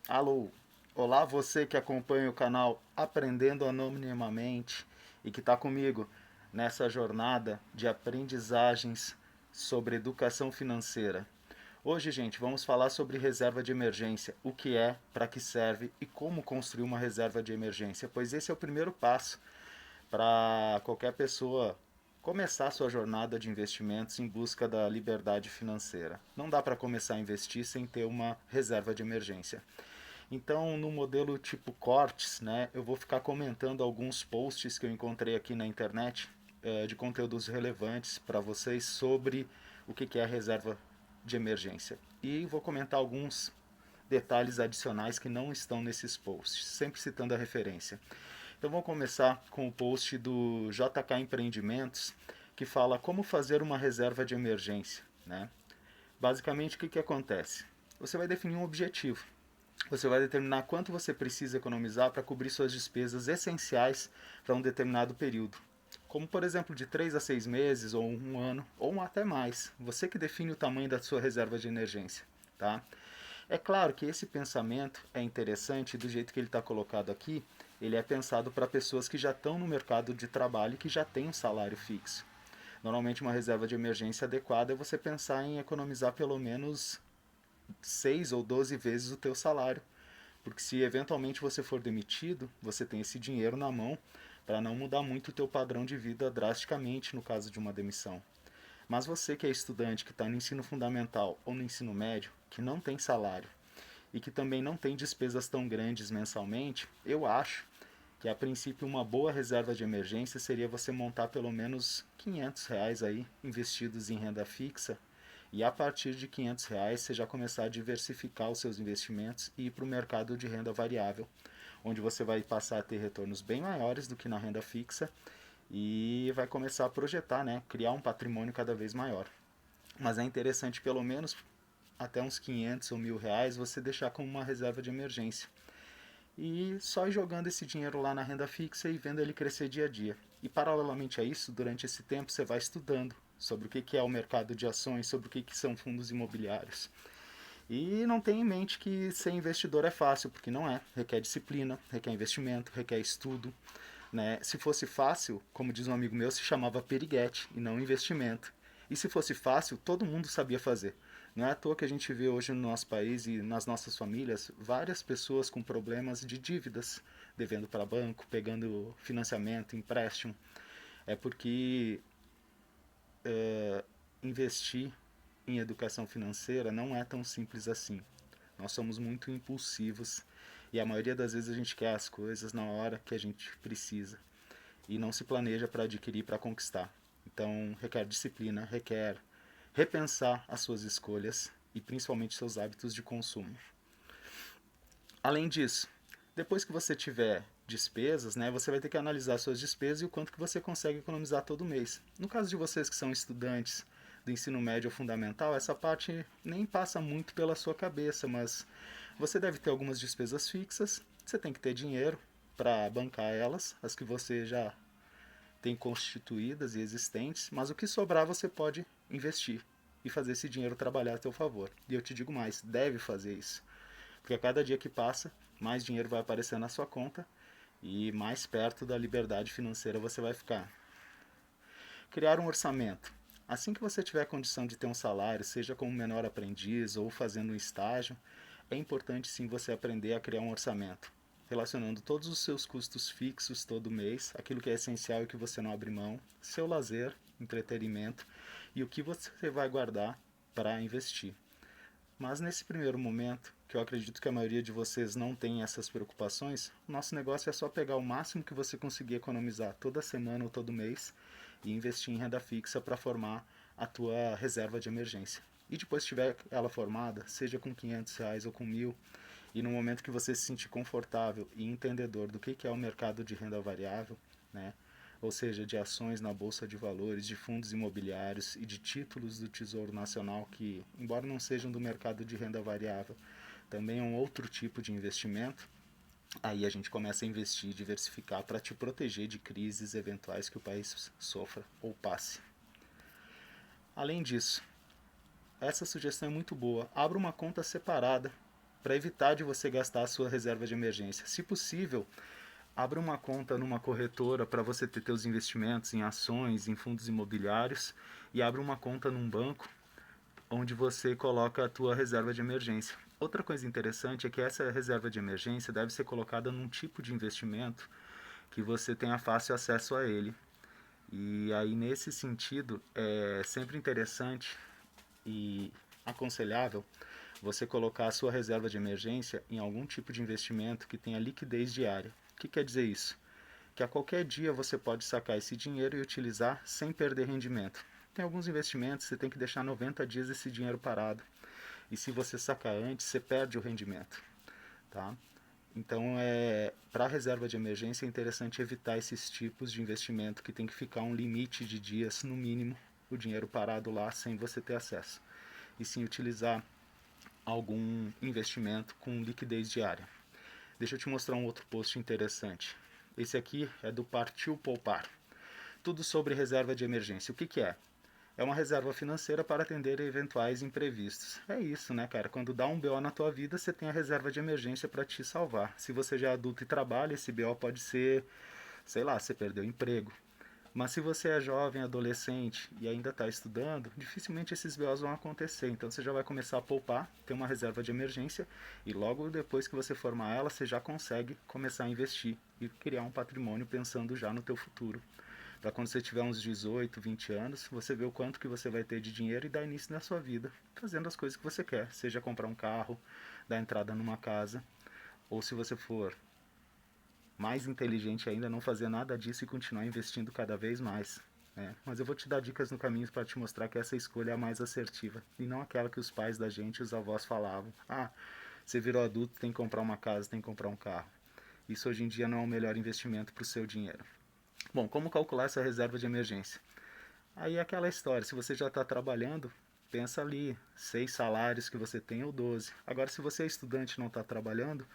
Alô, olá você que acompanha o canal Aprendendo Anonimamente e que está comigo nessa jornada de aprendizagens sobre educação financeira. Hoje, gente, vamos falar sobre reserva de emergência, o que é, para que serve e como construir uma reserva de emergência, pois esse é o primeiro passo para qualquer pessoa começar sua jornada de investimentos em busca da liberdade financeira. Não dá para começar a investir sem ter uma reserva de emergência. Então, no modelo tipo cortes, né, eu vou ficar comentando alguns posts que eu encontrei aqui na internet de conteúdos relevantes para vocês sobre o que é a reserva de emergência. E vou comentar alguns detalhes adicionais que não estão nesses posts, sempre citando a referência. Então vamos começar com o post do JK Empreendimentos, que fala como fazer uma reserva de emergência. Né? Basicamente, o que acontece? Você vai definir um objetivo. Você vai determinar quanto você precisa economizar para cobrir suas despesas essenciais para um determinado período. Como, por exemplo, de 3 a 6 meses, ou um ano, ou até mais. Você que define o tamanho da sua reserva de emergência. Tá? É claro que esse pensamento é interessante do jeito que ele está colocado aqui. Ele é pensado para pessoas que já estão no mercado de trabalho e que já têm um salário fixo. Normalmente, uma reserva de emergência adequada é você pensar em economizar pelo menos 6 ou 12 vezes o teu salário. Porque se eventualmente você for demitido, você tem esse dinheiro na mão para não mudar muito o teu padrão de vida drasticamente no caso de uma demissão. Mas você que é estudante, que está no ensino fundamental ou no ensino médio, que não tem salário e que também não tem despesas tão grandes mensalmente, eu acho que a princípio uma boa reserva de emergência seria você montar pelo menos R$ 500 aí investidos em renda fixa e a partir de R$ 500 você já começar a diversificar os seus investimentos e ir para o mercado de renda variável, onde você vai passar a ter retornos bem maiores do que na renda fixa e vai começar a projetar, né, criar um patrimônio cada vez maior. Mas é interessante pelo menos até uns 500 ou R$ 1.000 você deixar como uma reserva de emergência. E só ir jogando esse dinheiro lá na renda fixa e vendo ele crescer dia a dia. E paralelamente a isso, durante esse tempo você vai estudando sobre o que é o mercado de ações, sobre o que são fundos imobiliários. E não tenha em mente que ser investidor é fácil, porque não é. Requer disciplina, requer investimento, requer estudo. Né? Se fosse fácil, como diz um amigo meu, se chamava periguete e não investimento. E se fosse fácil, todo mundo sabia fazer. Não é à toa que a gente vê hoje no nosso país e nas nossas famílias várias pessoas com problemas de dívidas, devendo para banco, pegando financiamento, empréstimo. É porque investir em educação financeira não é tão simples assim. Nós somos muito impulsivos e a maioria das vezes a gente quer as coisas na hora que a gente precisa e não se planeja para adquirir, para conquistar. Então, requer disciplina, requer repensar as suas escolhas e principalmente seus hábitos de consumo. Além disso, depois que você tiver despesas, né, você vai ter que analisar suas despesas e o quanto que você consegue economizar todo mês. No caso de vocês que são estudantes do ensino médio ou fundamental, essa parte nem passa muito pela sua cabeça, mas você deve ter algumas despesas fixas, você tem que ter dinheiro para bancar elas, as que você já tem constituídas e existentes, mas o que sobrar você pode investir e fazer esse dinheiro trabalhar a seu favor. E eu te digo mais, deve fazer isso. Porque a cada dia que passa, mais dinheiro vai aparecer na sua conta e mais perto da liberdade financeira você vai ficar. Criar um orçamento. Assim que você tiver a condição de ter um salário, seja como menor aprendiz ou fazendo um estágio, é importante sim você aprender a criar um orçamento, relacionando todos os seus custos fixos todo mês, aquilo que é essencial e que você não abre mão, seu lazer, entretenimento e o que você vai guardar para investir. Mas nesse primeiro momento, que eu acredito que a maioria de vocês não tem essas preocupações, o nosso negócio é só pegar o máximo que você conseguir economizar toda semana ou todo mês e investir em renda fixa para formar a tua reserva de emergência. E depois que tiver ela formada, seja com R$ 500 ou com 1.000, e no momento que você se sentir confortável e entendedor do que é o mercado de renda variável, né, ou seja, de ações na bolsa de valores, de fundos imobiliários e de títulos do Tesouro Nacional que, embora não sejam do mercado de renda variável, também é um outro tipo de investimento. Aí a gente começa a investir e diversificar para te proteger de crises eventuais que o país sofra ou passe. Além disso, essa sugestão é muito boa. Abra uma conta separada para evitar de você gastar a sua reserva de emergência. Se possível, abra uma conta numa corretora para você ter seus investimentos em ações, em fundos imobiliários, e abra uma conta num banco onde você coloca a tua reserva de emergência. Outra coisa interessante é que essa reserva de emergência deve ser colocada num tipo de investimento que você tenha fácil acesso a ele. E aí, nesse sentido, é sempre interessante e aconselhável você colocar a sua reserva de emergência em algum tipo de investimento que tenha liquidez diária. O que quer dizer isso? Que a qualquer dia você pode sacar esse dinheiro e utilizar sem perder rendimento. Tem alguns investimentos que você tem que deixar 90 dias esse dinheiro parado. E se você sacar antes, você perde o rendimento. Tá? Então, para a reserva de emergência é interessante evitar esses tipos de investimento que tem que ficar um limite de dias, no mínimo, o dinheiro parado lá sem você ter acesso. E sim utilizar algum investimento com liquidez diária. Deixa eu te mostrar um outro post interessante. Esse aqui é do Partiu Poupar. Tudo sobre reserva de emergência. O que é? É uma reserva financeira para atender a eventuais imprevistos. É isso, né, cara? Quando dá um BO na tua vida, você tem a reserva de emergência para te salvar. Se você já é adulto e trabalha, esse BO pode ser, sei lá, você perdeu o emprego. Mas se você é jovem, adolescente e ainda está estudando, dificilmente esses BOs vão acontecer. Então você já vai começar a poupar, ter uma reserva de emergência e logo depois que você formar ela, você já consegue começar a investir e criar um patrimônio pensando já no teu futuro. Para quando você tiver uns 18, 20 anos, você vê o quanto que você vai ter de dinheiro e dar início na sua vida, fazendo as coisas que você quer, seja comprar um carro, dar entrada numa casa, ou se você for mais inteligente ainda, não fazer nada disso e continuar investindo cada vez mais. Né? Mas eu vou te dar dicas no caminho para te mostrar que essa escolha é a mais assertiva, e não aquela que os pais da gente, os avós falavam. Ah, você virou adulto, tem que comprar uma casa, tem que comprar um carro. Isso hoje em dia não é o melhor investimento para o seu dinheiro. Bom, como calcular essa reserva de emergência? Aí é aquela história, se você já está trabalhando, pensa ali, 6 salários que você tem ou 12. Agora, se você é estudante e não está trabalhando,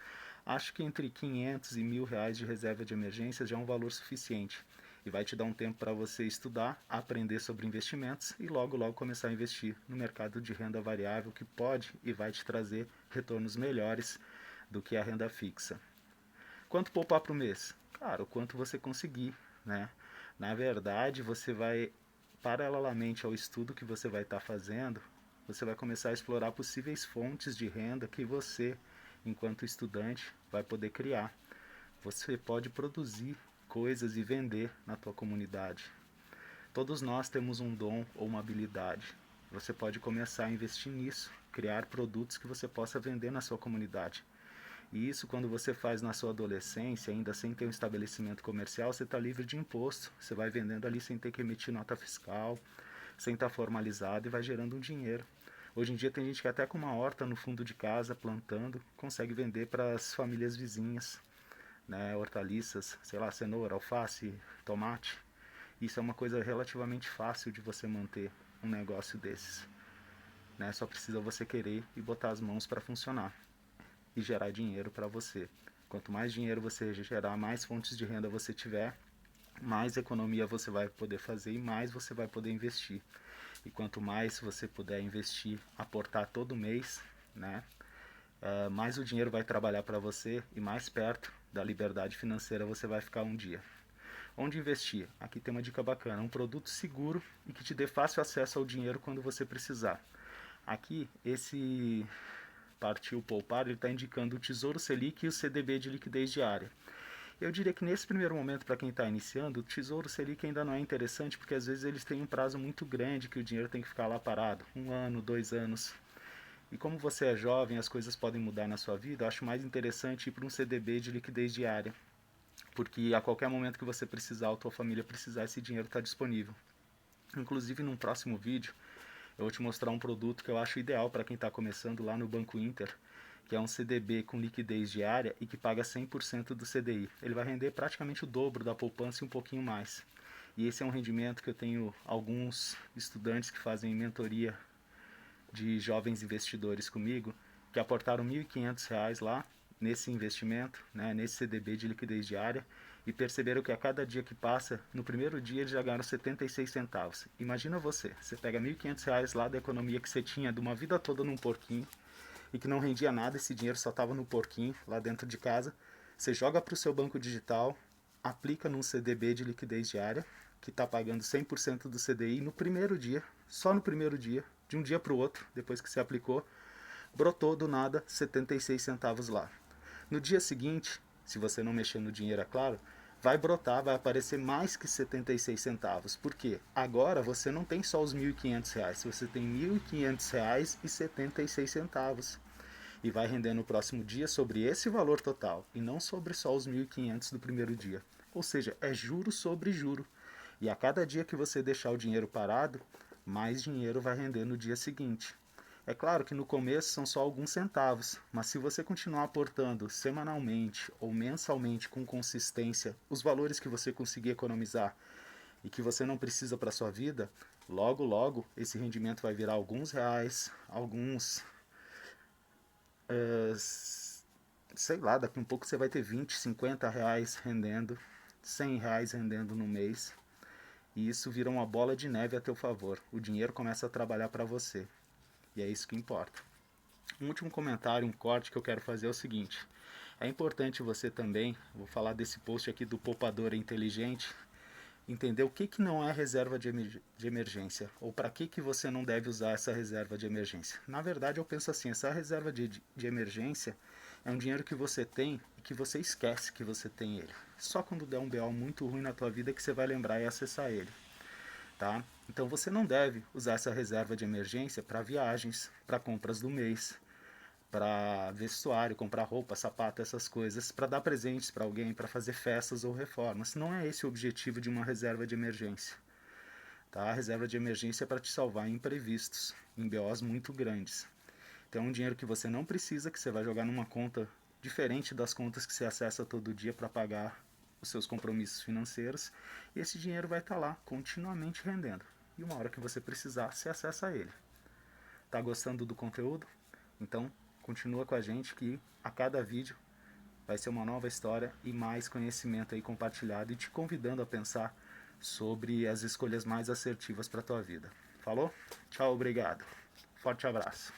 acho que entre 500 e R$ 1.000 de reserva de emergência já é um valor suficiente. E vai te dar um tempo para você estudar, aprender sobre investimentos e logo logo começar a investir no mercado de renda variável que pode e vai te trazer retornos melhores do que a renda fixa. Quanto poupar para o mês? Cara, o quanto você conseguir, né? Na verdade, você vai, paralelamente ao estudo que você vai estar fazendo, você vai começar a explorar possíveis fontes de renda que você, enquanto estudante, vai poder criar. Você pode produzir coisas e vender na tua comunidade. Todos nós temos um dom ou uma habilidade. Você pode começar a investir nisso, criar produtos que você possa vender na sua comunidade. E isso, quando você faz na sua adolescência, ainda sem ter um estabelecimento comercial, você está livre de imposto. Você vai vendendo ali sem ter que emitir nota fiscal, sem estar formalizado e vai gerando um dinheiro. Hoje em dia tem gente que até com uma horta no fundo de casa, plantando, consegue vender para as famílias vizinhas, né, hortaliças, sei lá, cenoura, alface, tomate. Isso é uma coisa relativamente fácil de você manter um negócio desses. Né? Só precisa você querer e botar as mãos para funcionar e gerar dinheiro para você. Quanto mais dinheiro você gerar, mais fontes de renda você tiver, mais economia você vai poder fazer e mais você vai poder investir. E quanto mais você puder investir, aportar todo mês, né, mais o dinheiro vai trabalhar para você e mais perto da liberdade financeira você vai ficar um dia. Onde investir? Aqui tem uma dica bacana, um produto seguro e que te dê fácil acesso ao dinheiro quando você precisar. Aqui, esse Partiu Poupar, ele está indicando o Tesouro Selic e o CDB de liquidez diária. Eu diria que nesse primeiro momento, para quem está iniciando, o Tesouro Selic ainda não é interessante, porque às vezes eles têm um prazo muito grande que o dinheiro tem que ficar lá parado, 1 ano, 2 anos. E como você é jovem, as coisas podem mudar na sua vida, eu acho mais interessante ir para um CDB de liquidez diária, porque a qualquer momento que você precisar ou tua família precisar, esse dinheiro está disponível. Inclusive, num próximo vídeo, eu vou te mostrar um produto que eu acho ideal para quem está começando lá no Banco Inter, que é um CDB com liquidez diária e que paga 100% do CDI. Ele vai render praticamente o dobro da poupança e um pouquinho mais. E esse é um rendimento que eu tenho alguns estudantes que fazem mentoria de jovens investidores comigo, que aportaram R$ 1.500 lá nesse investimento, né, nesse CDB de liquidez diária, e perceberam que a cada dia que passa, no primeiro dia eles já ganharam 76 centavos. Imagina você pega R$ 1.500 lá da economia que você tinha de uma vida toda num porquinho, e que não rendia nada, esse dinheiro só estava no porquinho lá dentro de casa, você joga para o seu banco digital, aplica num CDB de liquidez diária, que está pagando 100% do CDI no primeiro dia, só no primeiro dia, de um dia para o outro, depois que você aplicou, brotou do nada 76 centavos lá. No dia seguinte, se você não mexer no dinheiro, é claro, vai brotar, vai aparecer mais que 76 centavos. Por quê? Agora você não tem só os R$ 1.500, você tem R$ 1.500 e 76 centavos. E vai render no próximo dia sobre esse valor total, e não sobre só os 1.500 do primeiro dia. Ou seja, é juro sobre juro. E a cada dia que você deixar o dinheiro parado, mais dinheiro vai render no dia seguinte. É claro que no começo são só alguns centavos, mas se você continuar aportando semanalmente ou mensalmente com consistência os valores que você conseguir economizar e que você não precisa para a sua vida, logo logo esse rendimento vai virar alguns reais, alguns, sei lá, daqui a um pouco você vai ter 20, 50 reais rendendo, 100 reais rendendo no mês, e isso vira uma bola de neve a teu favor. O dinheiro começa a trabalhar para você, e é isso que importa. Um último comentário, um corte que eu quero fazer é o seguinte: é importante você também, vou falar desse post aqui do Poupador Inteligente, entender o que não é reserva de emergência, ou para que você não deve usar essa reserva de emergência. Na verdade, eu penso assim, essa reserva de emergência é um dinheiro que você tem e que você esquece que você tem ele. Só quando der um BO muito ruim na tua vida que você vai lembrar e acessar ele. Tá? Então você não deve usar essa reserva de emergência para viagens, para compras do mês, para vestuário, comprar roupa, sapato, essas coisas, para dar presentes para alguém, para fazer festas ou reformas. Não é esse o objetivo de uma reserva de emergência. Tá? A reserva de emergência é para te salvar em imprevistos, em BOs muito grandes. Então é um dinheiro que você não precisa, que você vai jogar numa conta diferente das contas que você acessa todo dia para pagar os seus compromissos financeiros, e esse dinheiro vai estar lá continuamente rendendo. E uma hora que você precisar, você acessa ele. Tá gostando do conteúdo? Então continua com a gente que a cada vídeo vai ser uma nova história e mais conhecimento aí compartilhado, e te convidando a pensar sobre as escolhas mais assertivas para a tua vida. Falou? Tchau, obrigado. Forte abraço.